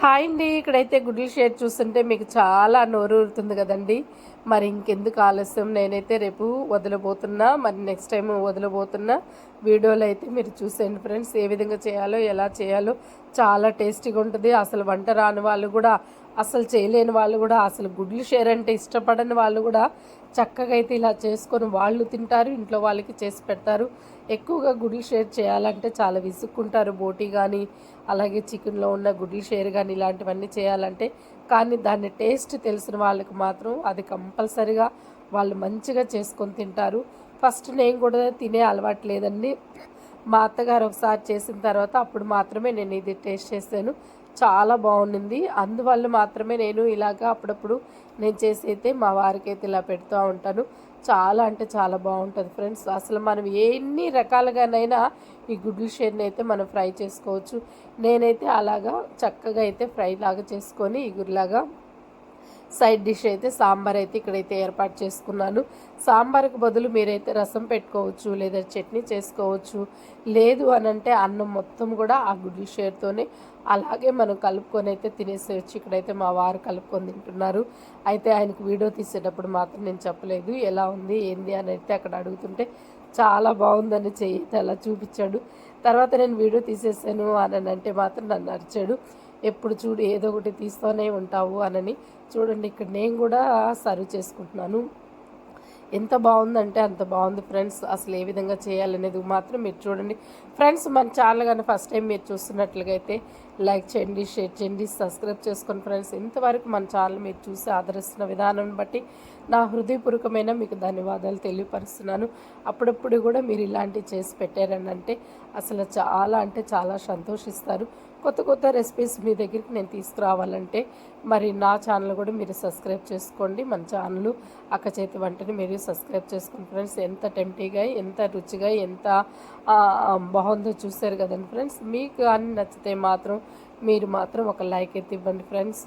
Hi అండి. ఇక్కడైతే గుడ్లు షేర్ చూస్తుంటే మీకు చాలా నోరూరుతుంది కదండి. మరి ఇంకెందుకు ఆలస్యం, నేనైతే రేపు వదలబోతున్నా. మరి నెక్స్ట్ టైం వదలబోతున్నా వీడియోలో అయితే మీరు చూసేయండి ఫ్రెండ్స్. ఏ విధంగా చేయాలో, ఎలా చేయాలో చాలా టేస్టీగా ఉంటుంది. అసలు వంట రాని వాళ్ళు కూడా, అసలు చేయలేని వాళ్ళు కూడా, అసలు గుడ్లు షేర్ అంటే ఇష్టపడని వాళ్ళు కూడా చక్కగా అయితే ఇలా చేసుకొని వాళ్ళు తింటారు, ఇంట్లో వాళ్ళకి చేసి పెడతారు. ఎక్కువగా గుడ్లు షేర్ చేయాలంటే చాలా విసుక్కుంటారు. బోటీ కానీ, అలాగే చికెన్లో ఉన్న గుడ్లు షేర్ కానీ ఇలాంటివన్నీ చేయాలంటే. కానీ దాన్ని టేస్ట్ తెలిసిన వాళ్ళకి మాత్రం అది కంపల్సరిగా వాళ్ళు మంచిగా చేసుకొని తింటారు. ఫస్ట్ నేను కూడా తినే అలవాటు లేదండి. మా అత్తగారు ఒకసారి చేసిన తర్వాత అప్పుడు మాత్రమే నేను ఇది టేస్ట్ చేశాను. చాలా బాగుండింది. అందువల్ల మాత్రమే నేను ఇలాగా అప్పుడప్పుడు నేను చేసి అయితే మా వారికైతే ఇలా పెడుతూ ఉంటాను. చాలా అంటే చాలా బాగుంటుంది ఫ్రెండ్స్. అసలు మనం ఎన్ని రకాలుగానైనా ఈ గుడ్లు షేర్ని అయితే మనం ఫ్రై చేసుకోవచ్చు. నేనైతే అలాగా చక్కగా అయితే ఫ్రై లాగా చేసుకొని ఇగురులాగా సైడ్ డిష్ అయితే సాంబార్ అయితే ఇక్కడైతే ఏర్పాటు చేసుకున్నాను. సాంబార్కి బదులు మీరైతే రసం పెట్టుకోవచ్చు, లేదా చట్నీ చేసుకోవచ్చు. లేదు అనంటే అన్నం మొత్తం కూడా ఆ గుడ్లు షేర్తోనే అలాగే మనం కలుపుకొని అయితే తినేసేయచ్చు. ఇక్కడైతే మా వారు కలుపుకొని తింటున్నారు. అయితే ఆయనకు వీడియో తీసేటప్పుడు మాత్రం నేను చెప్పలేదు ఎలా ఉంది ఏంది అని అయితే అక్కడ అడుగుతుంటే చాలా బాగుందని చెయ్యి అలా చూపించాడు. తర్వాత నేను వీడియో తీసేసాను అని అంటే మాత్రం నన్ను అరిచాడు. ఎప్పుడు చూడు ఏదో ఒకటి తీస్తూనే ఉంటావు అనని. చూడండి ఇక్కడ నేను కూడా సర్వ్ చేసుకుంటున్నాను. ఎంత బాగుందంటే అంత బాగుంది ఫ్రెండ్స్. అసలు ఏ విధంగా చేయాలనేది మాత్రం మీరు చూడండి ఫ్రెండ్స్. మన ఛానల్ కానీ ఫస్ట్ టైం మీరు చూస్తున్నట్లుగా అయితే లైక్ చేయండి, షేర్ చేయండి, సబ్స్క్రైబ్ చేసుకోండి ఫ్రెండ్స్. ఇంతవరకు మన ఛానల్ మీరు చూసి ఆదరిస్తున్న విధానం బట్టి నా హృదయపూర్వకమైన మీకు ధన్యవాదాలు తెలియపరుస్తున్నాను. అప్పుడప్పుడు కూడా మీరు ఇలాంటివి చేసి పెట్టారని అంటే అసలు చాలా అంటే చాలా సంతోషిస్తారు. కొత్త కొత్త రెసిపీస్ మీ దగ్గరికి నేను తీసుకురావాలంటే మరి నా ఛానల్ కూడా మీరు సబ్స్క్రైబ్ చేసుకోండి. మన ఛానల్ అక్క చేతి వంటని మీరు సబ్స్క్రైబ్ చేసుకోండి ఫ్రెండ్స్. ఎంత టెంప్టీగా, ఎంత రుచిగా, ఎంత బాగుందో చూశారు కదండి ఫ్రెండ్స్. మీకు అన్ని నచ్చితే మాత్రం మీరు మాత్రం ఒక లైక్ అయితే ఇవ్వండి ఫ్రెండ్స్.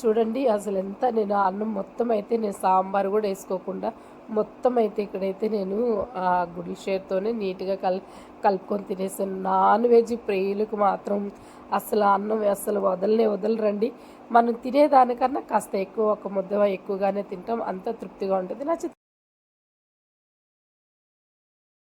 చూడండి అసలు ఎంత నేను అన్నం మొత్తం అయితే నేను సాంబార్ కూడా వేసుకోకుండా మొత్తం అయితే ఇక్కడైతే నేను గుడి షేర్తోనే నీట్గా కలుపుకొని తినేసాను. నాన్ వెజ్ ప్రియులకు మాత్రం అసలు అన్నం అసలు వదలరండి. మనం తినేదానికన్నా కాస్త ఎక్కువ, ఒక ముద్ద ఎక్కువగానే తింటాం. అంత తృప్తిగా ఉంటుంది.